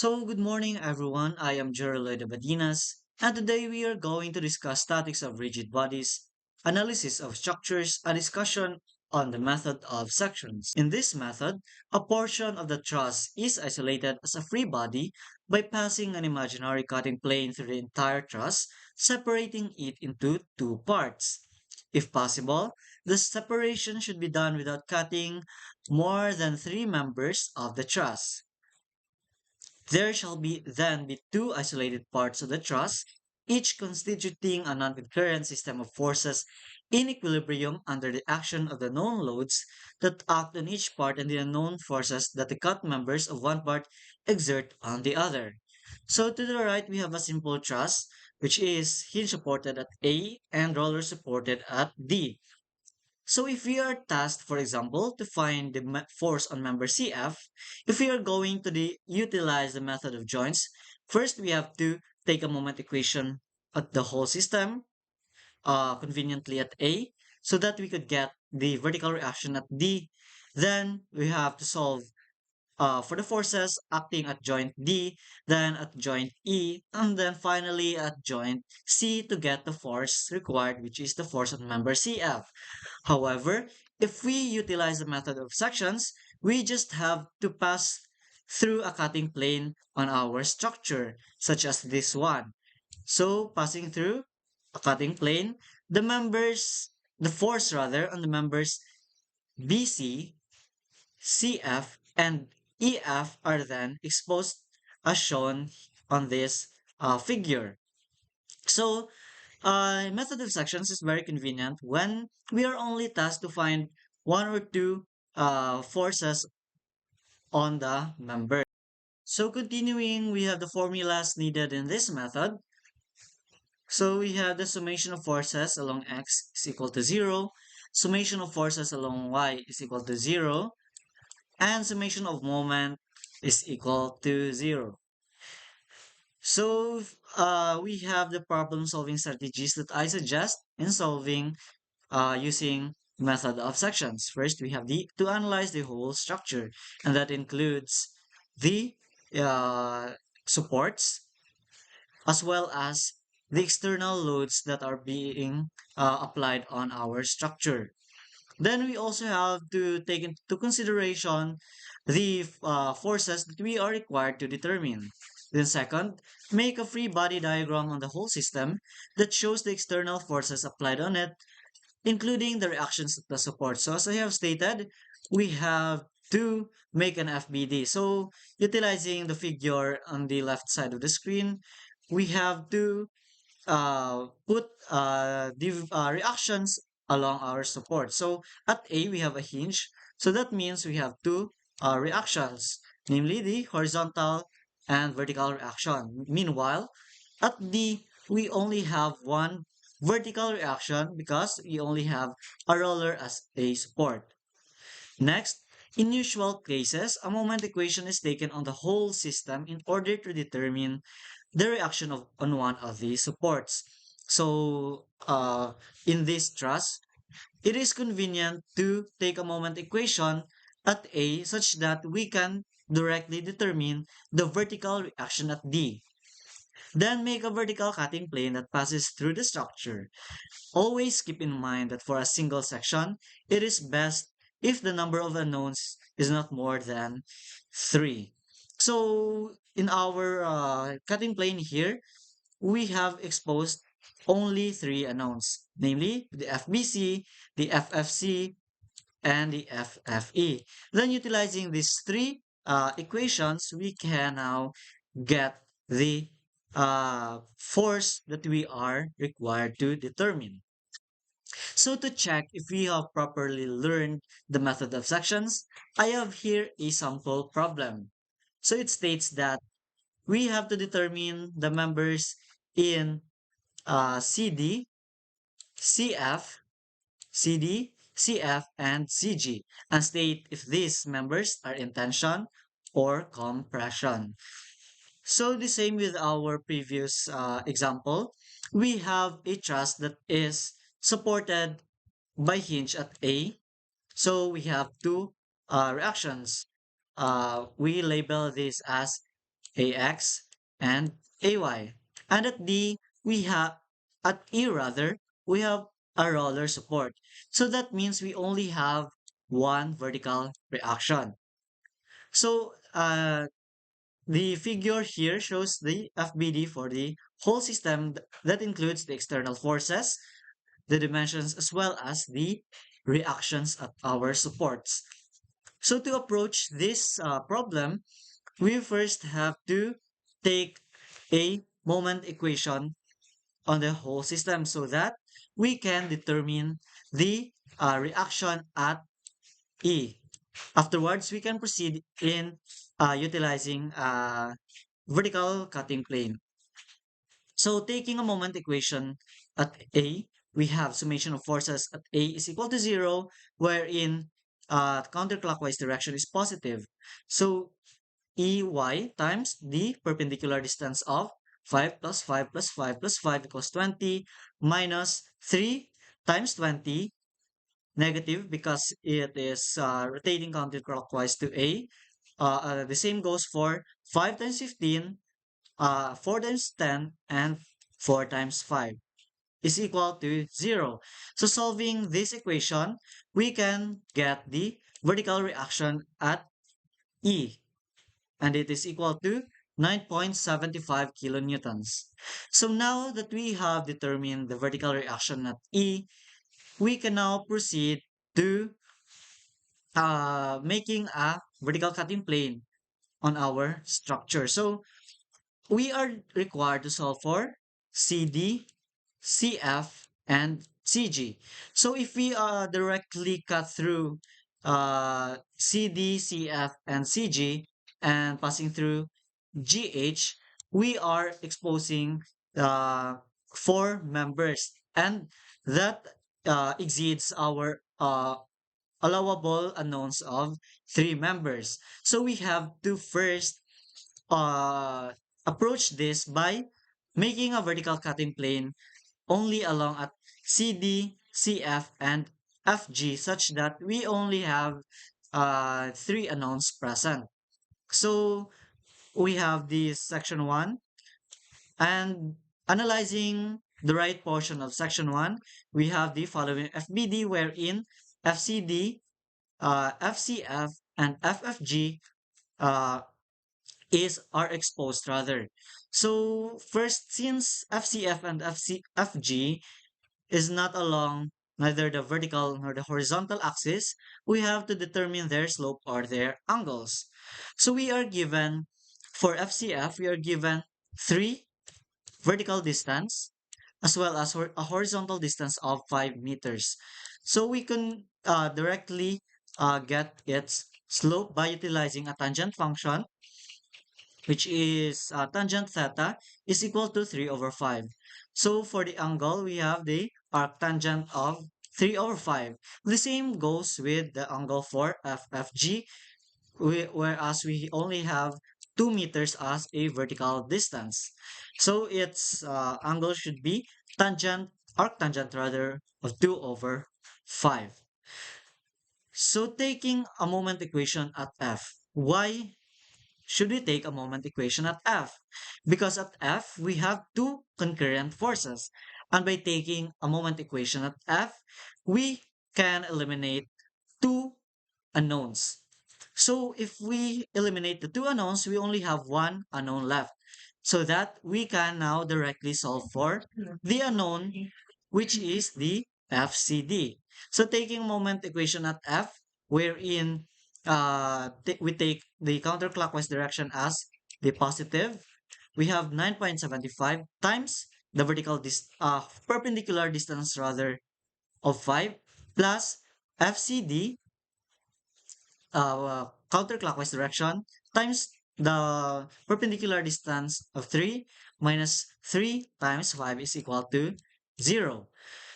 Good morning, everyone. I am Gerald Abadinas, and today we are going to discuss statics of rigid bodies, analysis of structures, a discussion on the method of sections. In this method, a portion of the truss is isolated as a free body by passing an imaginary cutting plane through the entire truss, separating it into two parts. If possible, the separation should be done without cutting more than three members of the truss. There shall then be two isolated parts of the truss, each constituting a non-concurrent system of forces in equilibrium under the action of the known loads that act on each part and the unknown forces that the cut members of one part exert on the other. So to the right, we have a simple truss, which is hinge supported at A and roller supported at D. So if we are tasked, for example, to find the force on member CF, if we are going to utilize the method of joints, first we have to take a moment equation at the whole system, conveniently at A, so that we could get the vertical reaction at D. Then we have to solve for the forces acting at joint D, then at joint E, and then finally at joint C to get the force required, which is the force on member CF. However, if we utilize the method of sections, we just have to pass through a cutting plane on our structure, such as this one. So, passing through a cutting plane, the force rather, on the members BC, CF, and EF are then exposed as shown on this figure. So, method of sections is very convenient when we are only tasked to find one or two forces on the member. So continuing, we have the formulas needed in this method. So we have the summation of forces along x is equal to 0, summation of forces along y is equal to 0, and summation of moment is equal to 0. So we have the problem solving strategies that I suggest in solving using method of sections. First, we have the to analyze the whole structure, and that includes the uh, supports as well as the external loads that are being applied on our structure. Then we also have to take into consideration the forces that we are required to determine. Then second, make a free body diagram on the whole system that shows the external forces applied on it, including the reactions of the support. So as I have stated, we have to make an FBD. So utilizing the figure on the left side of the screen, we have to put the reactions along our support. So at A, we have a hinge. So that means we have two reactions, namely the horizontal and vertical reaction. Meanwhile, at D, we only have one vertical reaction because we only have a roller as a support. Next, in usual cases, a moment equation is taken on the whole system in order to determine the reaction on one of these supports. So, in this truss, it is convenient to take a moment equation at A such that we can directly determine the vertical reaction at D. Then make a vertical cutting plane that passes through the structure. Always keep in mind that for a single section, it is best if the number of unknowns is not more than 3. So in our cutting plane here, we have exposed only 3 unknowns, namely the FBC, the FFC, and the FFE. Then utilizing these three equations, we can now get the force that we are required to determine. So to check if we have properly learned the method of sections, I have here a sample problem. So it states that we have to determine the members in CD, CF, CD, CF, and CG, and state if these members are in tension or compression. So the same with our previous example, we have a truss that is supported by hinge at A. So we have two reactions. We label this as AX, and AY. And at D, we have, at E rather, we have a roller support. So that means we only have one vertical reaction. So the figure here shows the FBD for the whole system that includes the external forces, the dimensions, as well as the reactions at our supports. So to approach this problem, we first have to take a moment equation on the whole system so that we can determine the reaction at E. Afterwards, we can proceed in utilizing vertical cutting plane. So taking a moment equation at A, we have summation of forces at A is equal to 0, wherein counterclockwise direction is positive. So EY times the perpendicular distance of 5 plus 5 plus 5 plus 5 equals 20 minus 3 times 20 negative because it is rotating counterclockwise to A. The same goes for 5 times 15, 4 times 10, and 4 times 5 is equal to 0. So solving this equation, we can get the vertical reaction at E, and it is equal to 9.75 kilonewtons. So now that we have determined the vertical reaction at E, we can now proceed to making a vertical cutting plane on our structure. So we are required to solve for CD, CF, and CG. So if we directly cut through CD, CF, and CG and passing through GH, we are exposing uh, four members, and that exceeds our allowable unknowns of three members. So we have to first uh, approach this by making a vertical cutting plane only along at CD, CF, and FG such that we only have three unknowns present. So we have this section 1, and analyzing the right portion of section 1, we have the following FBD wherein FCD, FCF, and FFG uh, are exposed rather. So first, since FCF and FG is not along neither the vertical nor the horizontal axis, we have to determine their slope or their angles. So we are given, for FCF, we are given 3 vertical distance as well as a horizontal distance of 5 meters. So we can directly get its slope by utilizing a tangent function, which is tangent theta is equal to 3 over 5. So for the angle, we have the arctangent of 3 over 5. The same goes with the angle for FFG, whereas we only have 2 meters as a vertical distance. So its angle should be arctangent rather, of 2 over 5. So taking a moment equation at F, why should we take a moment equation at F? Because at F, we have two concurrent forces. And by taking a moment equation at F, we can eliminate two unknowns. So if we eliminate the two unknowns, we only have one unknown left. So that we can now directly solve for the unknown, which is the FCD. So taking moment equation at F, wherein we take the counterclockwise direction as the positive, we have 9.75 times the perpendicular distance rather of 5 plus FCD, counterclockwise direction, times the perpendicular distance of 3 minus 3 times 5 is equal to 0.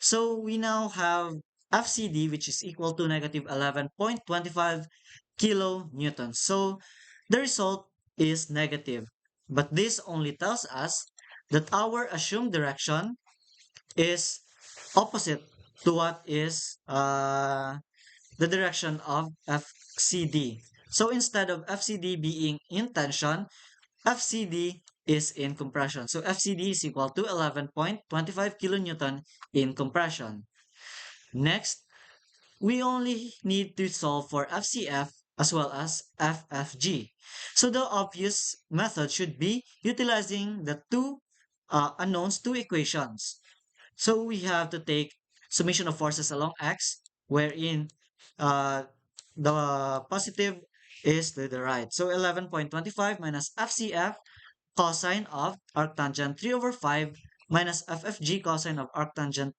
So we now have FCD, which is equal to negative 11.25 kilonewtons. So the result is negative. But this only tells us that our assumed direction is opposite to what is the direction of FCD. So instead of FCD being in tension, FCD is in compression. So FCD is equal to 11.25 kilonewton in compression. Next, we only need to solve for FCF as well as FFG. So the obvious method should be utilizing the two unknowns, two equations. So we have to take summation of forces along X, wherein uh, the positive is to the right. So 11.25 minus FCF cosine of arctangent 3 over 5 minus FFG cosine of arctangent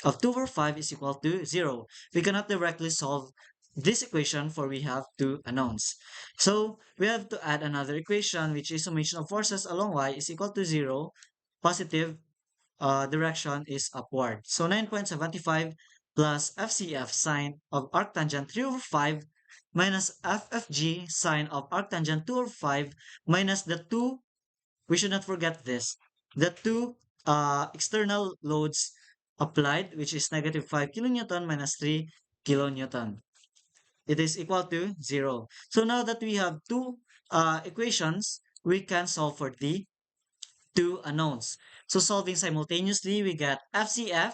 of 2 over 5 is equal to 0. We cannot directly solve this equation for we have two unknowns. So we have to add another equation which is summation of forces along y is equal to 0. Positive direction is upward. So 9.75 plus FCF sine of arctangent 3 over 5 minus FFG sine of arctangent 2 over 5 minus the two, we should not forget this, the two external loads applied, which is negative 5 kilonewton minus 3 kilonewton. It is equal to 0. So now that we have two equations, we can solve for the two unknowns. So solving simultaneously, we get FCF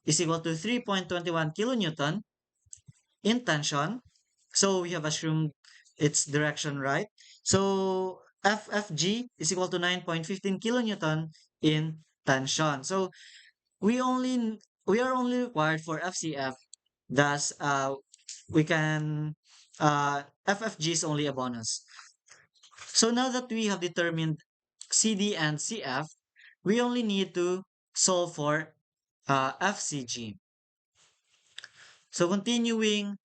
is equal to 3.21 kilonewton in tension. So we have assumed its direction right. So FFG is equal to 9.15 kilonewton in tension. So we only we are only required for FCF. Thus, we can FFG is only a bonus. So now that we have determined CD and CF, we only need to solve for FCG. So continuing,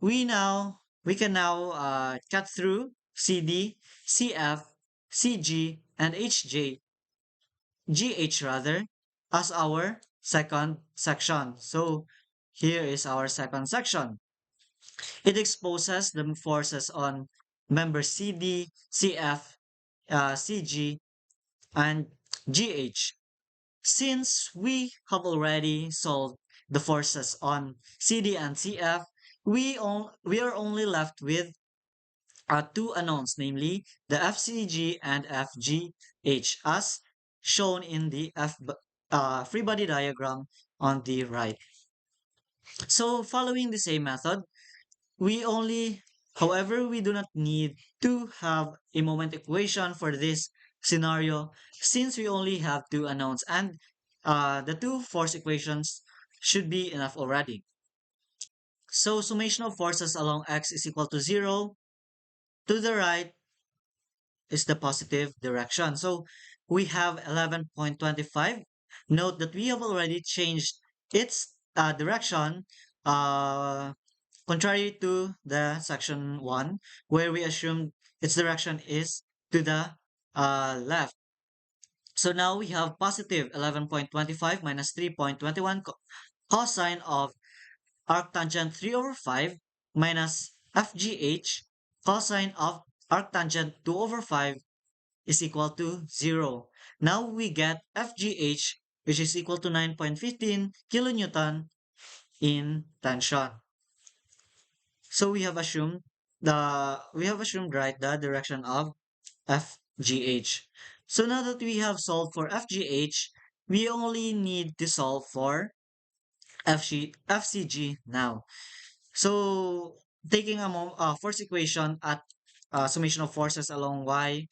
we can now cut through CD, CF, CG, and GH rather, as our second section. So here is our second section. It exposes the forces on member CD, CF, CG, and GH. Since we have already solved the forces on CD and CF, we are only left with two unknowns, namely the FCG and FGH, as shown in the free body diagram on the right. So following the same method, we only, however, we do not need to have a moment equation for this scenario since we only have two unknowns, and the two force equations should be enough already. So summation of forces along X is equal to 0. To the right is the positive direction. So we have 11.25. Note that we have already changed its direction contrary to the section 1, where we assumed its direction is to the left. So now we have positive 11.25 minus 3.21 cosine of arctangent 3 over 5 minus FGH cosine of arctangent 2 over 5 is equal to 0. Now we get FGH, which is equal to 9.15 kilonewton in tension. So we have assumed right the direction of FGH. So now that we have solved for FGH, we only need to solve for FCG now. So taking a force equation at summation of forces along Y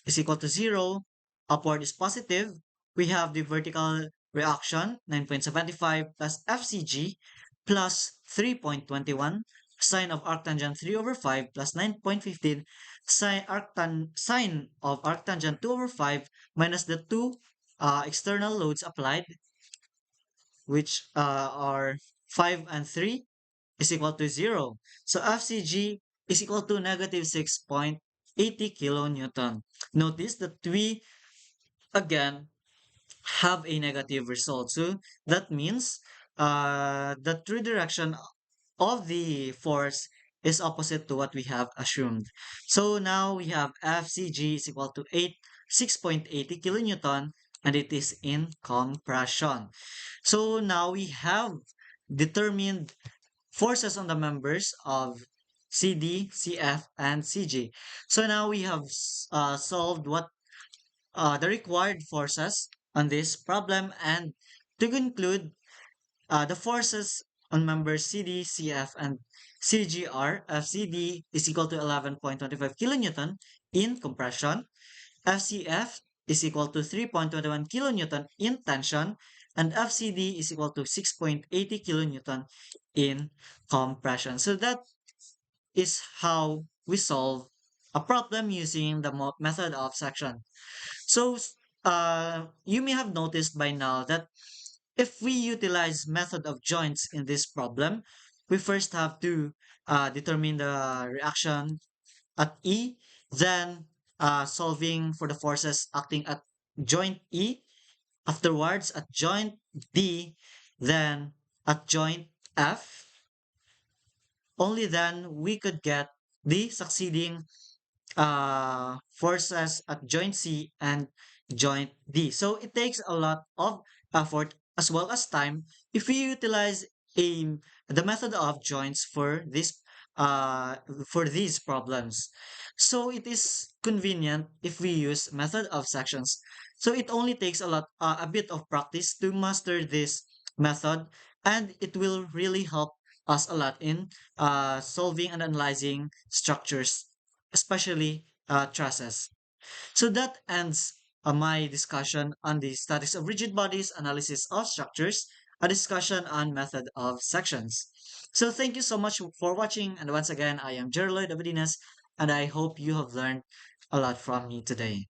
is equal to 0, upward is positive, we have the vertical reaction 9.75 plus FCG plus 3.21 sine of arctangent 3 over 5 plus 9.15 sine of arctangent 2 over 5 minus the two external loads applied, which are 5 and 3, is equal to 0. So FCG is equal to negative 6.80 kilonewton. Notice that we again have a negative result. So that means the true direction of the force is opposite to what we have assumed. So now we have FCG is equal to 6.80 kilonewton, and it is in compression. So now we have determined forces on the members of CD, CF, and CG. So now we have solved what the required forces on this problem, and to conclude, the forces on members CD, CF, and CGR, FCD is equal to 11.25 kilonewton in compression, FCF is equal to 3.21 kilonewton in tension, and FCD is equal to 6.80 kilonewton in compression. So that is how we solve a problem using the method of section. So you may have noticed by now that if we utilize method of joints in this problem, we first have to determine the reaction at E, then solving for the forces acting at joint E, afterwards at joint D, then at joint F. Only then we could get the succeeding forces at joint C and joint D. So it takes a lot of effort as well as time if we utilize a the method of joints uh for these problems. So it is convenient if we use method of sections. So it only takes a bit of practice to master this method, and it will really help us a lot in solving and analyzing structures, especially trusses. So that ends my discussion on the statics of rigid bodies, analysis of structures, a discussion on method of sections. So thank you so much for watching. And once again, I am Jerry Lloyd Abedinas, and I hope you have learned a lot from me today.